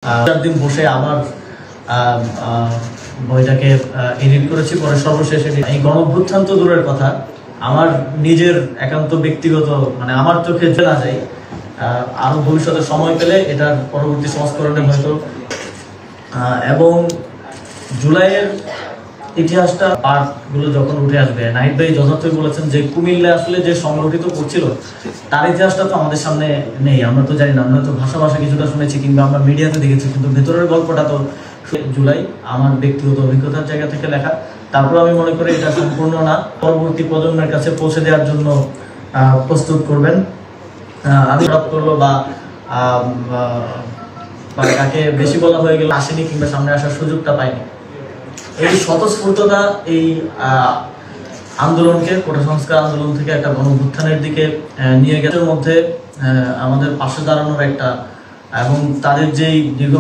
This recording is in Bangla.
চার দিন বসে আবার বইটাকে এডিট করেছি। পরে সর্বশেষ এই গণঅভ্যুত্থান তো দূরের কথা, আমার নিজের একান্ত ব্যক্তিগত মানে আমার চোখে জানা যায় আরো ভবিষ্যতে সময় পেলে এটার পরবর্তী সংস্করণে হয়তো এবং জুলাইয়ের ইতিহাসটা পার্টগুলো যখন উঠে আসবে, নাহিদ ভাই যথার্থই বলেছেন যে কুমিল্লা আসলে যে সংগঠিত করছিল তার ইতিহাসটা তো আমাদের সামনে নেই, আমরা তো জানি না। আমরা তো ভাষা কিছুটা শুনেছি কিংবা আমরা মিডিয়াতে দেখেছি, কিন্তু ভেতরের গল্পটা তো জুলাই আমার ব্যক্তিগত অভিজ্ঞতার জায়গা থেকে লেখা। তারপর আমি মনে করি এটা সম্পূর্ণ না, পরবর্তী প্রজন্মের কাছে পৌঁছে দেওয়ার জন্য প্রস্তুত করবেন। আমি করলো বা কাকে বেশি বলা হয়ে গেল আসেনি কিংবা সামনে আসার সুযোগটা পাইনি, এই স্বতঃস্ফূর্ততা এই আন্দোলনকে কোটা সংস্কার আন্দোলন থেকে একটা গণঅভ্যুত্থানের দিকে নিয়ে গেছে। মধ্যে আমাদের পাশে দাঁড়ানোর একটা এবং তাদের যেই দীর্ঘ